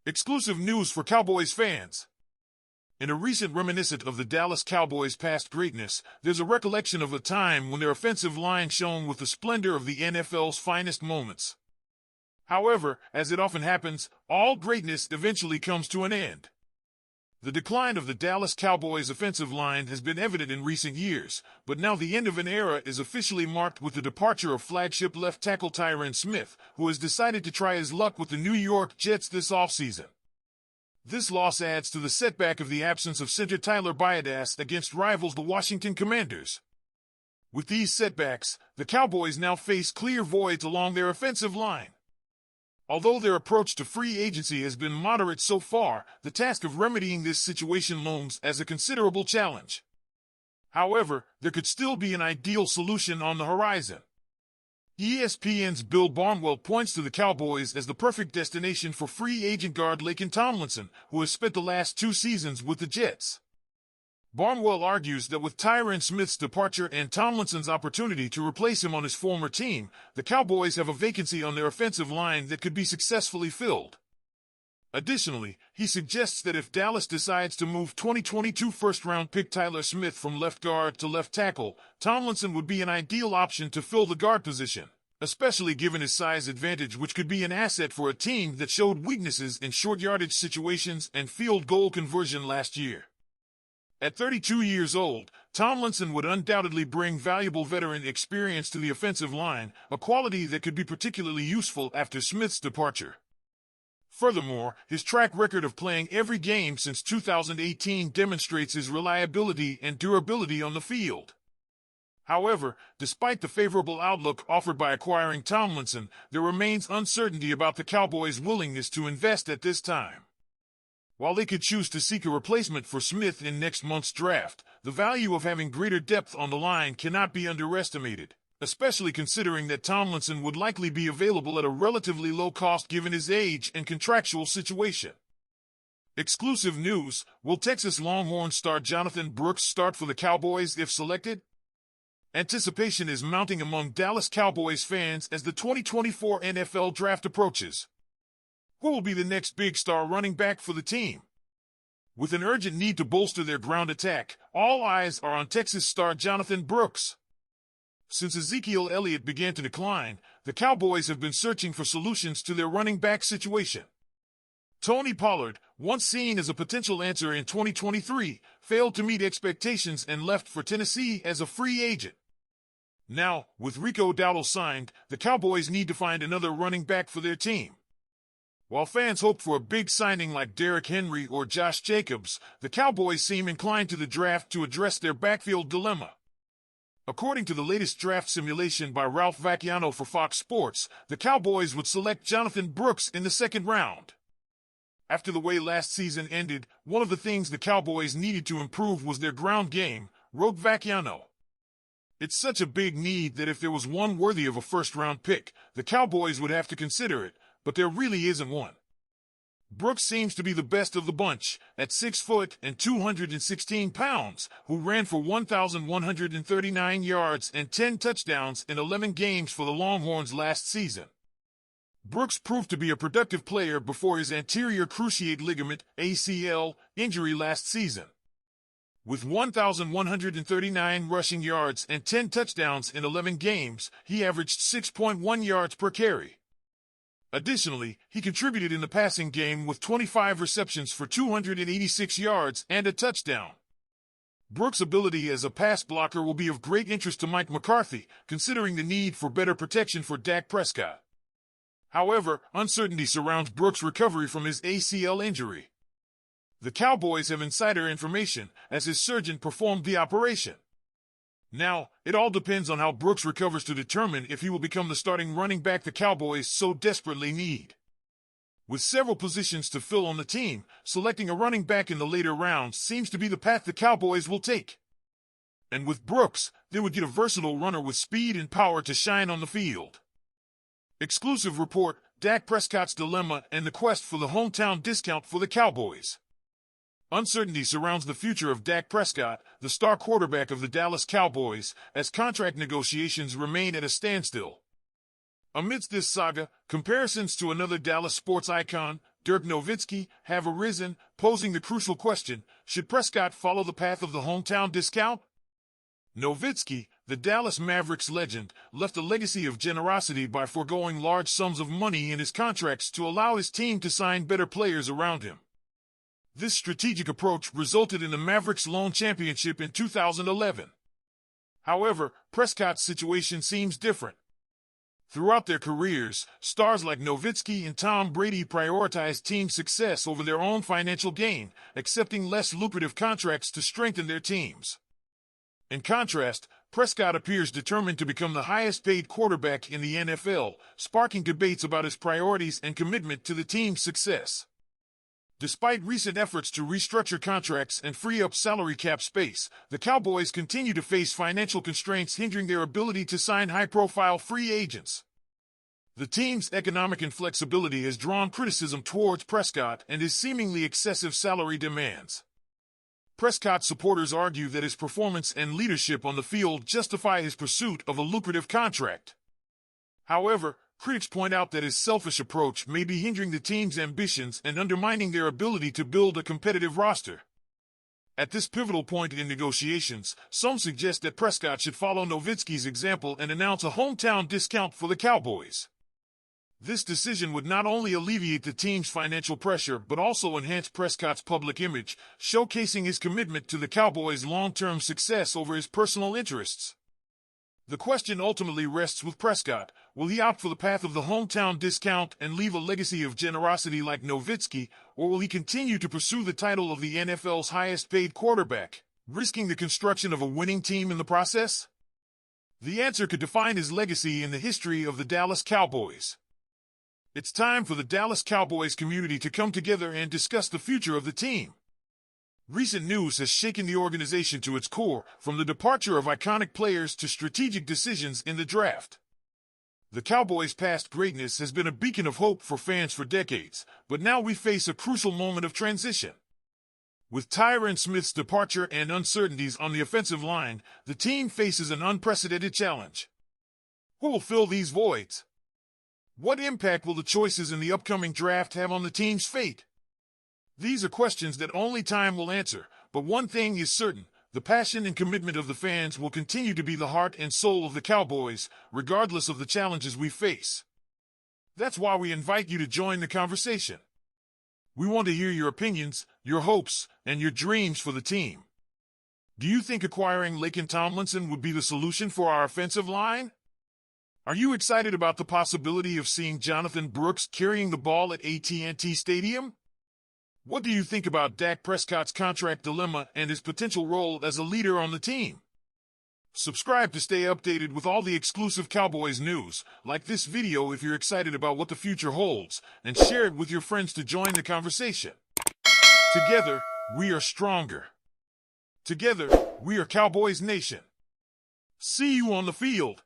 Exclusive news for Cowboys fans. In a recent reminiscent of the Dallas Cowboys' past greatness, there's a recollection of a time when their offensive line shone with the splendor of the NFL's finest moments. However, as it often happens, all greatness eventually comes to an end. The decline of the Dallas Cowboys' offensive line has been evident in recent years, but now the end of an era is officially marked with the departure of flagship left tackle Tyron Smith, who has decided to try his luck with the New York Jets this offseason. This loss adds to the setback of the absence of center Tyler Biadasz against rivals the Washington Commanders. With these setbacks, the Cowboys now face clear voids along their offensive line. Although their approach to free agency has been moderate so far, the task of remedying this situation looms as a considerable challenge. However, there could still be an ideal solution on the horizon. ESPN's Bill Barnwell points to the Cowboys as the perfect destination for free agent guard Laken Tomlinson, who has spent the last 2 seasons with the Jets. Barnwell argues that with Tyron Smith's departure and Tomlinson's opportunity to replace him on his former team, the Cowboys have a vacancy on their offensive line that could be successfully filled. Additionally, he suggests that if Dallas decides to move 2022 first-round pick Tyler Smith from left guard to left tackle, Tomlinson would be an ideal option to fill the guard position, especially given his size advantage, which could be an asset for a team that showed weaknesses in short yardage situations and field goal conversion last year. At 32 years old, Tomlinson would undoubtedly bring valuable veteran experience to the offensive line, a quality that could be particularly useful after Smith's departure. Furthermore, his track record of playing every game since 2018 demonstrates his reliability and durability on the field. However, despite the favorable outlook offered by acquiring Tomlinson, there remains uncertainty about the Cowboys' willingness to invest at this time. While they could choose to seek a replacement for Smith in next month's draft, the value of having greater depth on the line cannot be underestimated, especially considering that Tomlinson would likely be available at a relatively low cost given his age and contractual situation. Exclusive news: will Texas Longhorns star Jonathan Brooks start for the Cowboys if selected? Anticipation is mounting among Dallas Cowboys fans as the 2024 NFL Draft approaches. Who will be the next big star running back for the team? With an urgent need to bolster their ground attack, all eyes are on Texas star Jonathan Brooks. Since Ezekiel Elliott began to decline, the Cowboys have been searching for solutions to their running back situation. Tony Pollard, once seen as a potential answer in 2023, failed to meet expectations and left for Tennessee as a free agent. Now, with Rico Dowdle signed, the Cowboys need to find another running back for their team. While fans hope for a big signing like Derrick Henry or Josh Jacobs, the Cowboys seem inclined to the draft to address their backfield dilemma. According to the latest draft simulation by Ralph Vacchiano for Fox Sports, the Cowboys would select Jonathan Brooks in the 2nd round. After the way last season ended, one of the things the Cowboys needed to improve was their ground game, wrote Vacchiano. It's such a big need that if there was one worthy of a first-round pick, the Cowboys would have to consider it, but there really isn't one. Brooks seems to be the best of the bunch, at 6 foot and 216 pounds, who ran for 1,139 yards and 10 touchdowns in 11 games for the Longhorns last season. Brooks proved to be a productive player before his anterior cruciate ligament (ACL) injury last season. With 1,139 rushing yards and 10 touchdowns in 11 games, he averaged 6.1 yards per carry. Additionally, he contributed in the passing game with 25 receptions for 286 yards and a touchdown. Brooks' ability as a pass blocker will be of great interest to Mike McCarthy, considering the need for better protection for Dak Prescott. However, uncertainty surrounds Brooks' recovery from his ACL injury. The Cowboys have insider information, as his surgeon performed the operation. Now, it all depends on how Brooks recovers to determine if he will become the starting running back the Cowboys so desperately need. With several positions to fill on the team, selecting a running back in the later rounds seems to be the path the Cowboys will take. And with Brooks, they would get a versatile runner with speed and power to shine on the field. Exclusive report: Dak Prescott's dilemma and the quest for the hometown discount for the Cowboys. Uncertainty surrounds the future of Dak Prescott, the star quarterback of the Dallas Cowboys, as contract negotiations remain at a standstill. Amidst this saga, comparisons to another Dallas sports icon, Dirk Nowitzki have arisen, posing the crucial question, should Prescott follow the path of the hometown discount? Nowitzki, the Dallas Mavericks legend, left a legacy of generosity by foregoing large sums of money in his contracts to allow his team to sign better players around him. This strategic approach resulted in the Mavericks' lone championship in 2011. However, Prescott's situation seems different. Throughout their careers, stars like Nowitzki and Tom Brady prioritized team success over their own financial gain, accepting less lucrative contracts to strengthen their teams. In contrast, Prescott appears determined to become the highest-paid quarterback in the NFL, sparking debates about his priorities and commitment to the team's success. Despite recent efforts to restructure contracts and free up salary cap space, the Cowboys continue to face financial constraints hindering their ability to sign high-profile free agents. The team's economic inflexibility has drawn criticism towards Prescott and his seemingly excessive salary demands. Prescott supporters argue that his performance and leadership on the field justify his pursuit of a lucrative contract. However, critics point out that his selfish approach may be hindering the team's ambitions and undermining their ability to build a competitive roster. At this pivotal point in negotiations, some suggest that Prescott should follow Nowitzki's example and announce a hometown discount for the Cowboys. This decision would not only alleviate the team's financial pressure but also enhance Prescott's public image, showcasing his commitment to the Cowboys' long-term success over his personal interests. The question ultimately rests with Prescott. Will he opt for the path of the hometown discount and leave a legacy of generosity like Nowitzki, or will he continue to pursue the title of the NFL's highest-paid quarterback, risking the construction of a winning team in the process? The answer could define his legacy in the history of the Dallas Cowboys. It's time for the Dallas Cowboys community to come together and discuss the future of the team. Recent news has shaken the organization to its core, from the departure of iconic players to strategic decisions in the draft. The Cowboys' past greatness has been a beacon of hope for fans for decades, but now we face a crucial moment of transition. With Tyron Smith's departure and uncertainties on the offensive line, the team faces an unprecedented challenge. Who will fill these voids? What impact will the choices in the upcoming draft have on the team's fate? These are questions that only time will answer, but one thing is certain: the passion and commitment of the fans will continue to be the heart and soul of the Cowboys, regardless of the challenges we face. That's why we invite you to join the conversation. We want to hear your opinions, your hopes, and your dreams for the team. Do you think acquiring Laken Tomlinson would be the solution for our offensive line? Are you excited about the possibility of seeing Jonathan Brooks carrying the ball at AT&T Stadium? What do you think about Dak Prescott's contract dilemma and his potential role as a leader on the team? Subscribe to stay updated with all the exclusive Cowboys news. Like this video if you're excited about what the future holds, and share it with your friends to join the conversation. Together, we are stronger. Together, we are Cowboys Nation. See you on the field.